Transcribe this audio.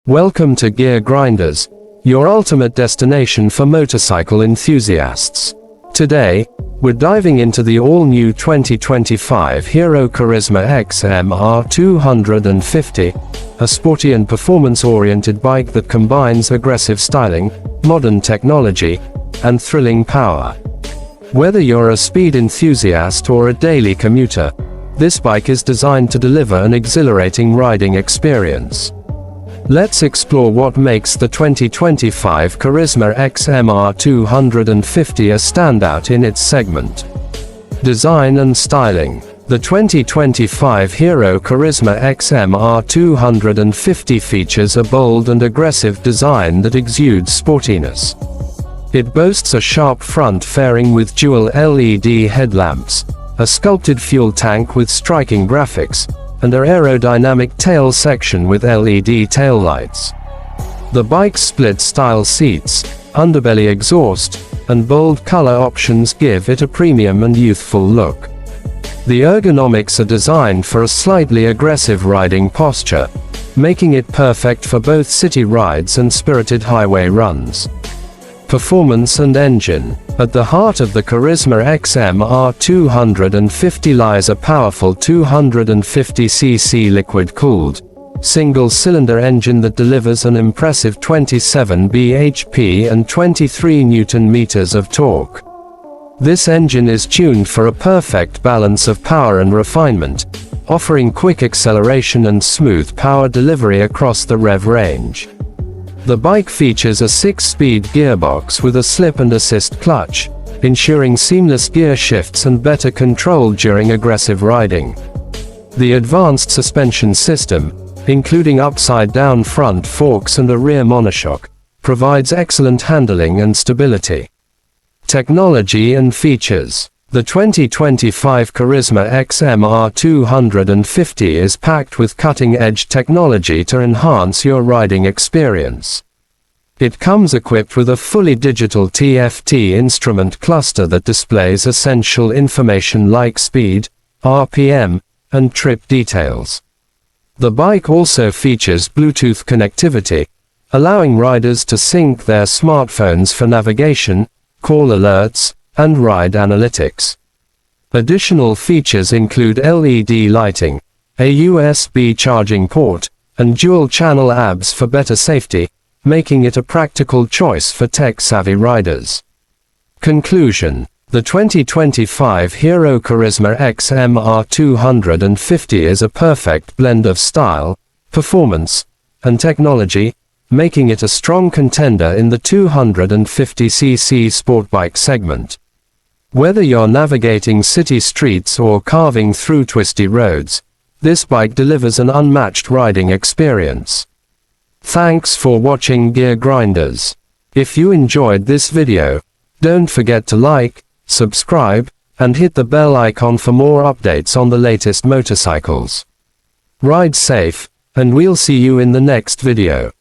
Welcome to Gear Grinders, your ultimate destination for motorcycle enthusiasts. Today, we're diving into the all-new 2025 Hero Karizma XMR 250, a sporty and performance-oriented bike that combines aggressive styling, modern technology, and thrilling power. Whether you're a speed enthusiast or a daily commuter, this bike is designed to deliver an exhilarating riding experience. Let's explore what makes the 2025 Karizma XMR 250 a standout in its segment. Design and styling. The 2025 Hero Karizma XMR 250 features a bold and aggressive design that exudes sportiness. It boasts a sharp front fairing with dual LED headlamps, a sculpted fuel tank with striking graphics, and an aerodynamic tail section with LED taillights. The bike's split-style seats, underbelly exhaust, and bold color options give it a premium and youthful look. The ergonomics are designed for a slightly aggressive riding posture, making it perfect for both city rides and spirited highway runs. Performance and engine. At the heart of the Karizma XMR 250 lies a powerful 250cc liquid-cooled, single-cylinder engine that delivers an impressive 27 bhp and 23 Nm of torque. This engine is tuned for a perfect balance of power and refinement, offering quick acceleration and smooth power delivery across the rev range. The bike features a 6-speed gearbox with a slip and assist clutch, ensuring seamless gear shifts and better control during aggressive riding. The advanced suspension system, including upside-down front forks and a rear monoshock, provides excellent handling and stability. Technology and features. The 2025 Karizma XMR 250 is packed with cutting-edge technology to enhance your riding experience. It comes equipped with a fully digital TFT instrument cluster that displays essential information like speed, RPM, and trip details. The bike also features Bluetooth connectivity, allowing riders to sync their smartphones for navigation, call alerts, and ride analytics. Additional features include LED lighting, a USB charging port, and dual-channel ABS for better safety, making it a practical choice for tech-savvy riders. Conclusion. The 2025 Hero Karizma XMR 250 is a perfect blend of style, performance, and technology, making it a strong contender in the 250cc sport bike segment. Whether you're navigating city streets or carving through twisty roads, this bike delivers an unmatched riding experience. Thanks for watching Gear Grinders. If you enjoyed this video, don't forget to like, subscribe, and hit the bell icon for more updates on the latest motorcycles. Ride safe, and we'll see you in the next video.